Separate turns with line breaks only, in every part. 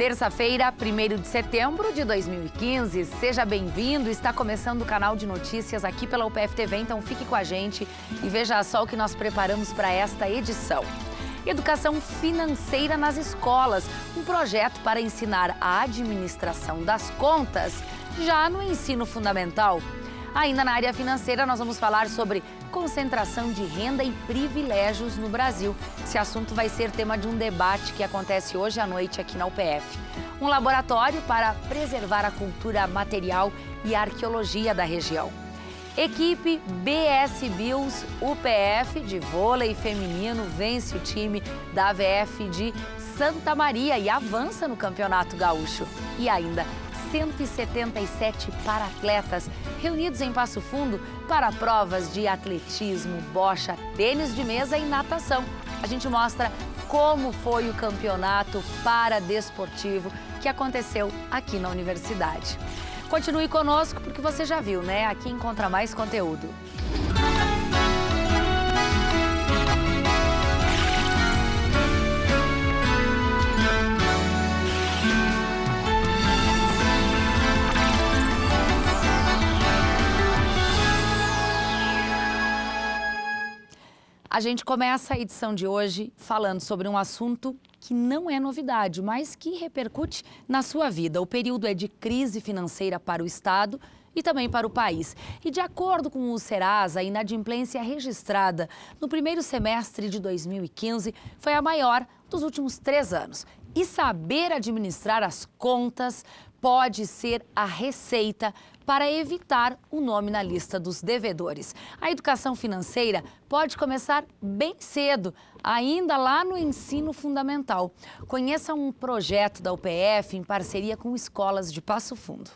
Terça-feira, 1º de setembro de 2015. Seja bem-vindo. Está começando o canal de notícias aqui pela UPF TV, então fique com a gente e veja só o que nós preparamos para esta edição. Educação financeira nas escolas, um projeto para ensinar a administração das contas já no ensino fundamental. Ainda na área financeira, nós vamos falar sobre concentração de renda e privilégios no Brasil. Esse assunto vai ser tema de um debate que acontece hoje à noite aqui na UPF. Um laboratório para preservar a cultura material e a arqueologia da região. Equipe BS Bills UPF de vôlei feminino vence o time da AVF de Santa Maria e avança no Campeonato Gaúcho. E ainda 177 para-atletas reunidos em Passo Fundo para provas de atletismo, bocha, tênis de mesa e natação. A gente mostra como foi o campeonato paradesportivo que aconteceu aqui na universidade. Continue conosco porque você já viu, né? Aqui encontra mais conteúdo. A gente começa a edição de hoje falando sobre um assunto que não é novidade, mas que repercute na sua vida. O período é de crise financeira para o Estado e também para o país. E de acordo com o Serasa, a inadimplência registrada no primeiro semestre de 2015 foi a maior dos últimos 3 anos. E saber administrar as contas pode ser a receita para evitar o nome na lista dos devedores. A educação financeira pode começar bem cedo, ainda lá no ensino fundamental. Conheça um projeto da UPF em parceria com escolas de Passo Fundo.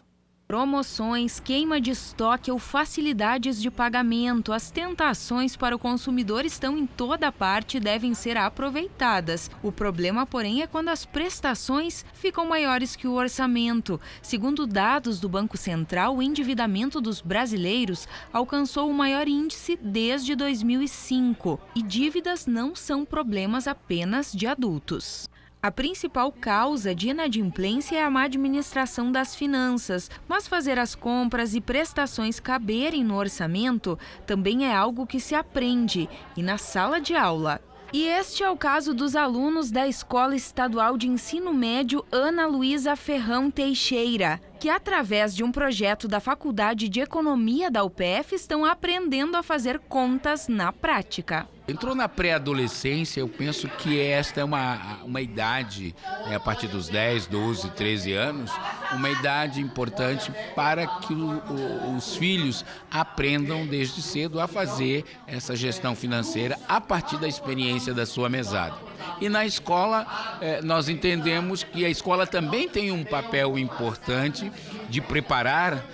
Promoções, queima de estoque ou facilidades de pagamento. As tentações para o consumidor estão em toda parte e devem ser aproveitadas. O problema, porém, é quando as prestações ficam maiores que o orçamento. Segundo dados do Banco Central, o endividamento dos brasileiros alcançou o maior índice desde 2005. E dívidas não são problemas apenas de adultos. A principal causa de inadimplência é a má administração das finanças, mas fazer as compras e prestações caberem no orçamento também é algo que se aprende e na sala de aula. E este é o caso dos alunos da Escola Estadual de Ensino Médio Ana Luísa Ferrão Teixeira, que através de um projeto da Faculdade de Economia da UPF estão aprendendo a fazer contas na prática.
Entrou na pré-adolescência, eu penso que esta é uma idade, a partir dos 10, 12, 13 anos, uma idade importante para que os filhos aprendam desde cedo a fazer essa gestão financeira a partir da experiência da sua mesada. E na escola, nós entendemos que a escola também tem um papel importante de preparar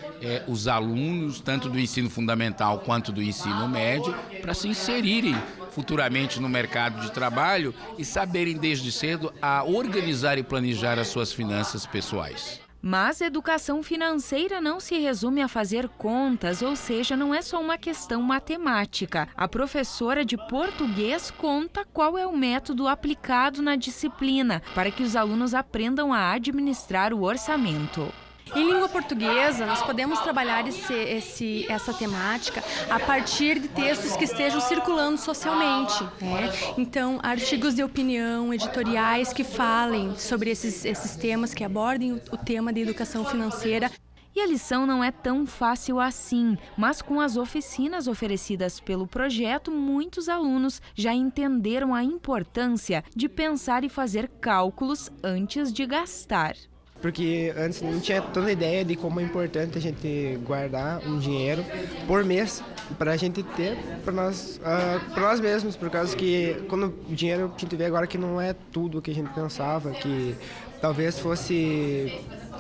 os alunos, tanto do ensino fundamental quanto do ensino médio, para se inserirem futuramente no mercado de trabalho e saberem desde cedo a organizar e planejar as suas finanças pessoais.
Mas educação financeira não se resume a fazer contas, ou seja, não é só uma questão matemática. A professora de português conta qual é o método aplicado na disciplina para que os alunos aprendam a administrar o orçamento.
Em língua portuguesa, nós podemos trabalhar essa temática a partir de textos que estejam circulando socialmente, né? Então, artigos de opinião, editoriais que falem sobre esses temas, que abordem o tema de educação financeira.
E a lição não é tão fácil assim, mas com as oficinas oferecidas pelo projeto, muitos alunos já entenderam a importância de pensar e fazer cálculos antes de gastar.
Porque antes não tinha tanta ideia de como é importante a gente guardar um dinheiro por mês para a gente ter para nós mesmos, por causa que quando o dinheiro a gente vê agora que não é tudo o que a gente pensava, que talvez fosse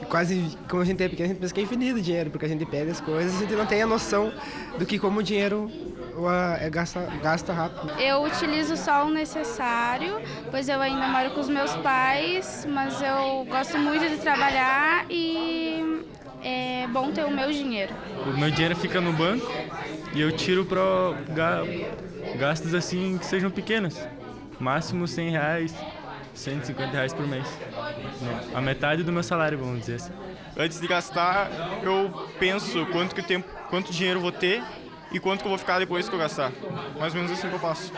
quase, como a gente é pequeno, a gente pensa que é infinito o dinheiro, porque a gente pede as coisas e a gente não tem a noção do que como o dinheiro gasta rápido.
Eu utilizo só o necessário, pois eu ainda moro com os meus pais, mas eu gosto muito de trabalhar e é bom ter o meu dinheiro.
O meu dinheiro fica no banco e eu tiro para gastos assim que sejam pequenos, máximo R$100, R$150 por mês. A metade do meu salário, vamos dizer assim.
Antes de gastar, eu penso quanto dinheiro eu vou ter e quanto que eu vou ficar depois que eu gastar. Mais ou menos assim que eu faço.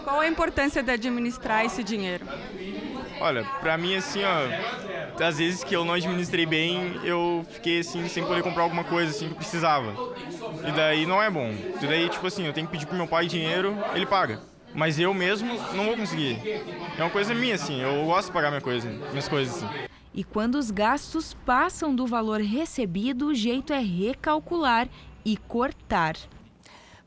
Qual a importância de administrar esse dinheiro?
Olha, pra mim, assim, ó, às vezes que eu não administrei bem, eu fiquei, assim, sem poder comprar alguma coisa, assim, que eu precisava. E daí não é bom. E daí, tipo assim, eu tenho que pedir pro meu pai dinheiro, ele paga. Mas eu mesmo não vou conseguir. É uma coisa minha, assim, eu gosto de pagar minhas coisas, assim.
E quando os gastos passam do valor recebido, o jeito é recalcular e cortar.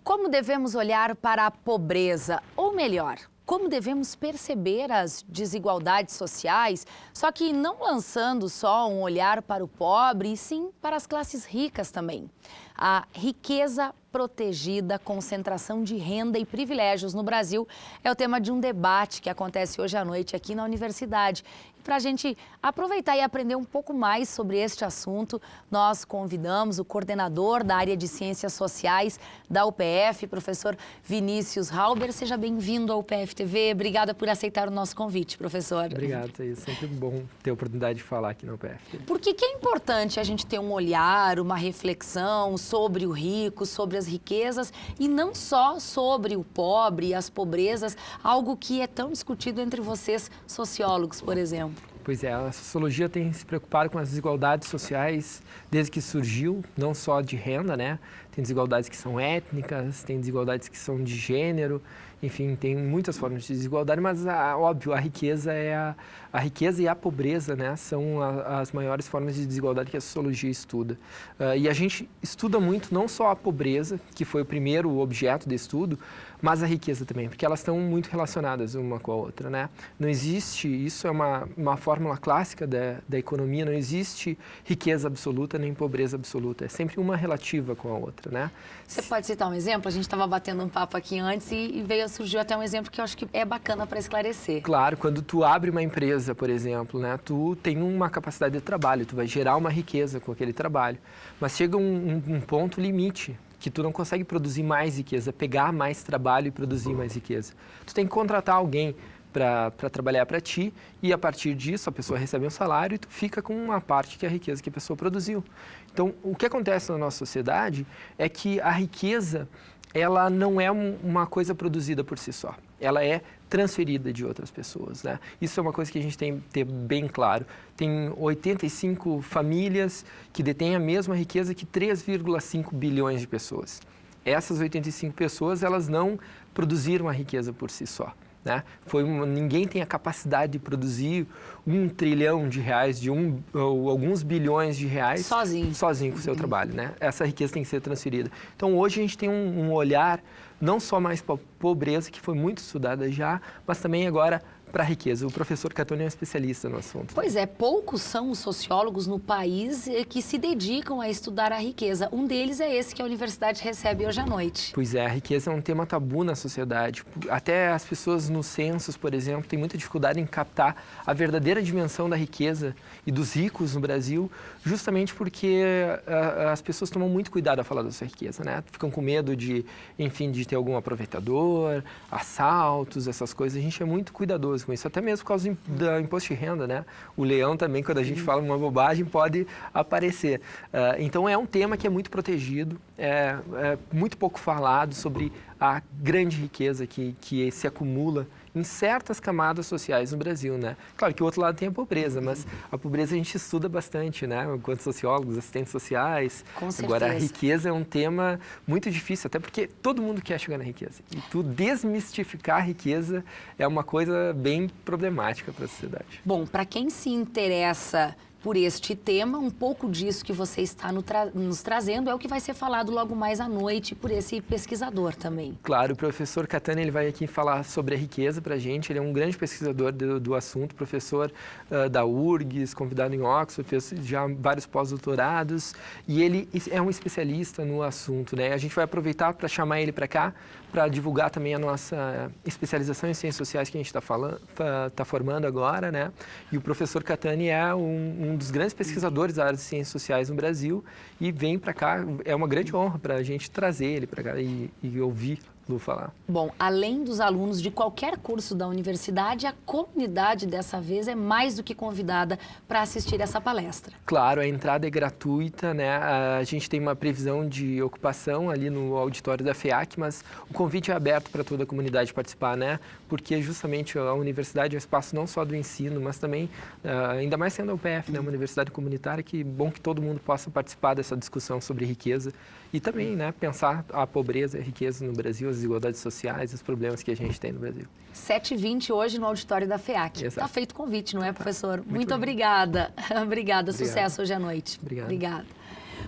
Como devemos olhar para a pobreza? Ou melhor, como devemos perceber as desigualdades sociais, só que não lançando só um olhar para o pobre, e sim para as classes ricas também. A riqueza protegida, concentração de renda e privilégios no Brasil é o tema de um debate que acontece hoje à noite aqui na universidade. E para a gente aproveitar e aprender um pouco mais sobre este assunto, nós convidamos o coordenador da área de Ciências Sociais da UPF, professor Vinícius Halber. Seja bem-vindo ao UPF TV. Obrigada por aceitar o nosso convite, professor.
Obrigado, é sempre bom ter a oportunidade de falar aqui na UPF.
Por que é importante a gente ter um olhar, uma reflexão sobre o rico, sobre as riquezas e não só sobre o pobre e as pobrezas, algo que é tão discutido entre vocês, sociólogos, por exemplo?
Pois é, a sociologia tem se preocupado com as desigualdades sociais desde que surgiu, não só de renda, né? Tem desigualdades que são étnicas, tem desigualdades que são de gênero, enfim, tem muitas formas de desigualdade, mas, óbvio, a riqueza e a pobreza, né, são as maiores formas de desigualdade que a sociologia estuda. E a gente estuda muito não só a pobreza, que foi o primeiro objeto de estudo, mas a riqueza também, porque elas estão muito relacionadas uma com a outra, né? Não existe, isso é uma fórmula clássica da economia, não existe riqueza absoluta nem pobreza absoluta, é sempre uma relativa com a outra, né?
Você pode citar um exemplo? A gente estava batendo um papo aqui antes e surgiu até um exemplo que eu acho que é bacana para esclarecer.
Claro, quando tu abre uma empresa, por exemplo, né, tu tem uma capacidade de trabalho, tu vai gerar uma riqueza com aquele trabalho, mas chega um ponto limite que tu não consegue produzir mais riqueza, pegar mais trabalho e produzir mais riqueza. Tu tem que contratar alguém para trabalhar para ti e a partir disso a pessoa recebe um salário e tu fica com uma parte que é a riqueza que a pessoa produziu. Então, o que acontece na nossa sociedade é que a riqueza, ela não é uma coisa produzida por si só, ela é transferida de outras pessoas, né? Isso é uma coisa que a gente tem que ter bem claro. Tem 85 famílias que detêm a mesma riqueza que 3,5 bilhões de pessoas. Essas 85 pessoas, elas não produziram a riqueza por si só, né? Ninguém tem a capacidade de produzir R$1 trilhão, ou alguns bilhões de reais sozinho com o seu trabalho, né? Essa riqueza tem que ser transferida. Então, hoje a gente tem um olhar não só mais para a pobreza, que foi muito estudada já, mas também agora para a riqueza. O professor Catoni é um especialista no assunto.
Pois é, poucos são os sociólogos no país que se dedicam a estudar a riqueza. Um deles é esse que a universidade recebe hoje à noite.
Pois é, a riqueza é um tema tabu na sociedade. Até as pessoas nos censos, por exemplo, têm muita dificuldade em captar a verdadeira dimensão da riqueza e dos ricos no Brasil, justamente porque as pessoas tomam muito cuidado a falar da sua riqueza, né? Ficam com medo de ter algum aproveitador, assaltos, essas coisas. A gente é muito cuidadoso com isso, até mesmo por causa do imposto de renda, né? O leão também, quando a gente fala uma bobagem, pode aparecer. Então, é um tema que é muito protegido, é muito pouco falado sobre a grande riqueza que se acumula em certas camadas sociais no Brasil, né? Claro que o outro lado tem a pobreza, mas a pobreza a gente estuda bastante, né? Enquanto sociólogos, assistentes sociais.
Com certeza.
Agora, a riqueza é um tema muito difícil, até porque todo mundo quer chegar na riqueza. E tu desmistificar a riqueza é uma coisa bem problemática para a sociedade.
Bom, para quem se interessa por este tema, um pouco disso que você está nos trazendo é o que vai ser falado logo mais à noite por esse pesquisador também.
Claro, o professor Catani, ele vai aqui falar sobre a riqueza para a gente, ele é um grande pesquisador do assunto, professor da URGS, convidado em Oxford, fez já vários pós-doutorados e ele é um especialista no assunto, né? A gente vai aproveitar para chamar ele para cá, para divulgar também a nossa especialização em ciências sociais que a gente está formando agora, né? E o professor Catani é um dos grandes pesquisadores da área de ciências sociais no Brasil e vem para cá, é uma grande honra para a gente trazer ele para cá e ouvir Lu falar.
Bom, além dos alunos de qualquer curso da universidade, a comunidade dessa vez é mais do que convidada para assistir essa palestra.
Claro, a entrada é gratuita, né? A gente tem uma previsão de ocupação ali no auditório da FEAC, mas o convite é aberto para toda a comunidade participar, né? Porque justamente a universidade é o espaço não só do ensino, mas também, ainda mais sendo a UPF, né? Uma universidade comunitária, que bom que todo mundo possa participar dessa discussão sobre riqueza e também, né, pensar a pobreza e a riqueza no Brasil, as desigualdades sociais, os problemas que a gente tem no Brasil.
7h20 hoje no auditório da FEAC. Está feito o convite, não é, professor? Muito obrigada. Obrigada. Sucesso hoje à noite. Obrigada.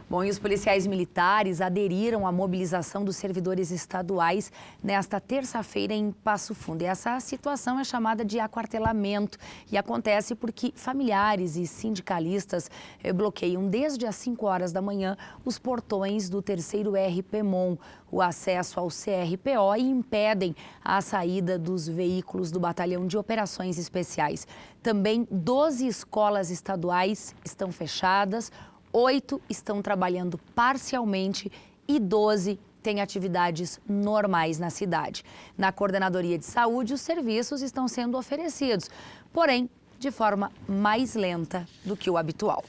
Bom, e os policiais militares aderiram à mobilização dos servidores estaduais nesta terça-feira em Passo Fundo. E essa situação é chamada de aquartelamento e acontece porque familiares e sindicalistas bloqueiam desde as 5 horas da manhã os portões do 3º RPMON, o acesso ao CRPO, e impedem a saída dos veículos do Batalhão de Operações Especiais. Também 12 escolas estaduais estão fechadas, 8 estão trabalhando parcialmente e 12 têm atividades normais na cidade. Na Coordenadoria de Saúde, os serviços estão sendo oferecidos, porém de forma mais lenta do que o habitual.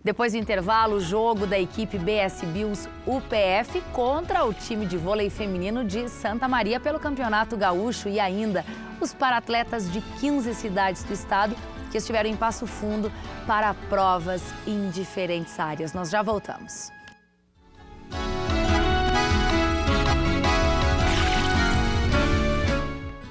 Depois do intervalo, o jogo da equipe BS Bills UPF contra o time de vôlei feminino de Santa Maria pelo Campeonato Gaúcho e ainda os paratletas de 15 cidades do estado que estiveram em Passo Fundo para provas em diferentes áreas. Nós já voltamos.